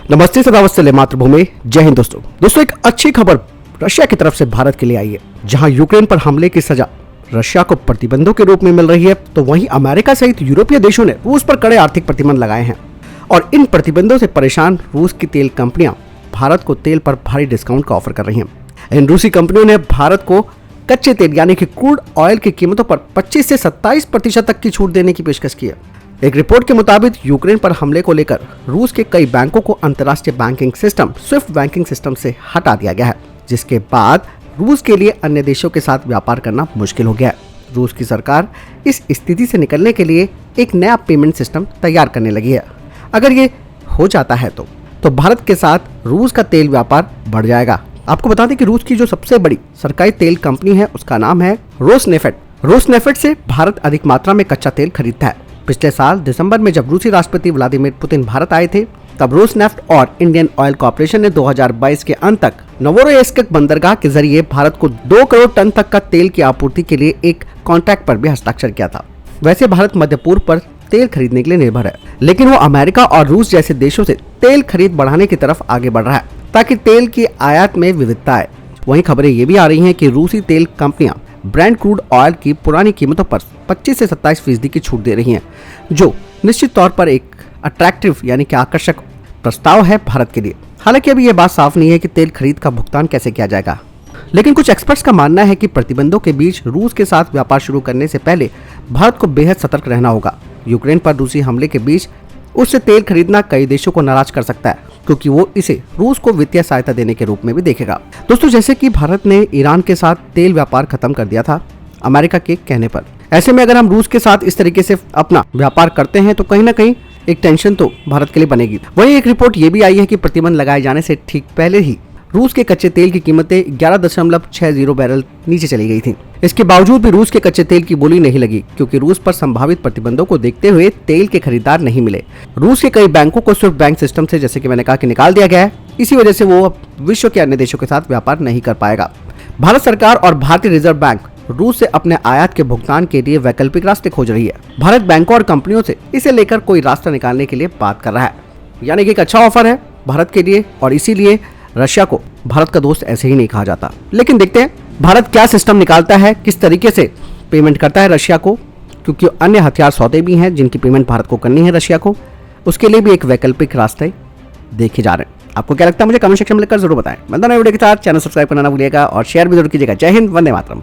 नमस्ते सदावत्सल्य मातृभूमि, जय हिंद दोस्तों एक अच्छी खबर रशिया की तरफ से भारत के लिए आई है। जहां यूक्रेन पर हमले की सजा रशिया को प्रतिबंधों के रूप में मिल रही है, तो वहीं अमेरिका सहित यूरोपीय देशों ने रूस पर कड़े आर्थिक प्रतिबंध लगाए हैं। और इन प्रतिबंधों से परेशान रूस की तेल कंपनियां भारत को तेल पर भारी डिस्काउंट का ऑफर कर रही हैं। इन रूसी कंपनियों ने भारत को कच्चे तेल यानी कि क्रूड ऑयल की कीमतों पर 25 से 27% तक की छूट देने की पेशकश की है। एक रिपोर्ट के मुताबिक यूक्रेन पर हमले को लेकर रूस के कई बैंकों को अंतर्राष्ट्रीय banking system Swift banking system से हटा दिया गया है, जिसके बाद रूस के लिए अन्य देशों के साथ व्यापार करना मुश्किल हो गया है। रूस की सरकार इस स्थिति से निकलने के लिए एक नया पेमेंट सिस्टम तैयार करने लगी है। अगर ये हो जाता है तो भारत के साथ रूस का तेल व्यापार बढ़ जाएगा। आपको बता दें कि रूस की जो सबसे बड़ी सरकारी तेल कंपनी है उसका नाम है रोसनेफ्ट। रोसनेफ्ट से भारत अधिक मात्रा में कच्चा तेल खरीदता है। पिछले साल दिसंबर में जब रूसी राष्ट्रपति व्लादिमीर पुतिन भारत आए थे, तब रोसनेफ्ट और इंडियन ऑयल कॉर्पोरेशन ने 2022 के अंत तक नोवोरोसिस्क बंदरगाह के जरिए भारत को 2 करोड़ टन तक का तेल की आपूर्ति के लिए एक कॉन्ट्रैक्ट पर भी हस्ताक्षर किया था। वैसे भारत मध्य पूर्व पर तेल खरीदने के लिए निर्भर है, लेकिन वो अमेरिका और रूस जैसे देशों से तेल खरीद बढ़ाने की तरफ आगे बढ़ रहा है ताकि तेल की आयात में विविधता आए। वहीं खबरें ये भी आ रही हैं कि रूसी तेल कंपनियां ब्रांड क्रूड ऑयल की पुरानी कीमतों पर 25 से 27% की छूट दे रही हैं, जो निश्चित तौर पर एक अट्रैक्टिव यानी कि आकर्षक प्रस्ताव है भारत के लिए। हालांकि अभी ये बात साफ नहीं है कि तेल खरीद का भुगतान कैसे किया जाएगा, लेकिन कुछ एक्सपर्ट्स का मानना है कि प्रतिबंधों के बीच रूस के साथ व्यापार शुरू करने से पहले भारत को बेहद सतर्क रहना होगा। यूक्रेन पर रूसी हमले के बीच उससे तेल खरीदना कई देशों को नाराज कर सकता है, क्योंकि वो इसे रूस को वित्तीय सहायता देने के रूप में भी देखेगा। दोस्तों, जैसे कि भारत ने ईरान के साथ तेल व्यापार खत्म कर दिया था अमेरिका के कहने पर, ऐसे में अगर हम रूस के साथ इस तरीके से अपना व्यापार करते हैं तो कहीं ना कहीं एक टेंशन तो भारत के लिए बनेगी। वहीं एक रिपोर्ट ये भी आई है कि प्रतिबंध लगाए जाने से ठीक पहले ही रूस के कच्चे तेल की कीमतें 11.60 बैरल नीचे चली गई थी। इसके बावजूद भी रूस के कच्चे तेल की बोली नहीं लगी, क्योंकि रूस पर संभावित प्रतिबंधों को देखते हुए तेल के खरीदार नहीं मिले। रूस के कई बैंकों को स्विफ्ट बैंक सिस्टम से, जैसे कि मैंने कहा, कि निकाल दिया गया है। इसी वजह से वो अब विश्व के अन्य देशों के साथ व्यापार नहीं कर पाएगा। भारत सरकार और भारतीय रिजर्व बैंक रूस से अपने आयात के भुगतान के लिए वैकल्पिक रास्ते खोज रही है। भारत बैंकों और कंपनियों से इसे लेकर कोई रास्ता निकालने के लिए बात कर रहा है, यानी कि एक अच्छा ऑफर है भारत के लिए। और इसीलिए रशिया को भारत का दोस्त ऐसे ही नहीं कहा जाता। लेकिन देखते हैं भारत क्या सिस्टम निकालता है, किस तरीके से पेमेंट करता है रशिया को, क्योंकि अन्य हथियार सौदे भी हैं जिनकी पेमेंट भारत को करनी है रशिया को। उसके लिए भी एक वैकल्पिक रास्ते देखे जा रहे हैं। आपको क्या लगता है मुझे कमेंट सेक्शन में लिखकर जरूर बताएं। वीडियो के साथ चैनल सब्सक्राइब करना ना भूलिएगा और शेयर भी जरूर कीजिएगा। जय हिंद, वंदे मातरम।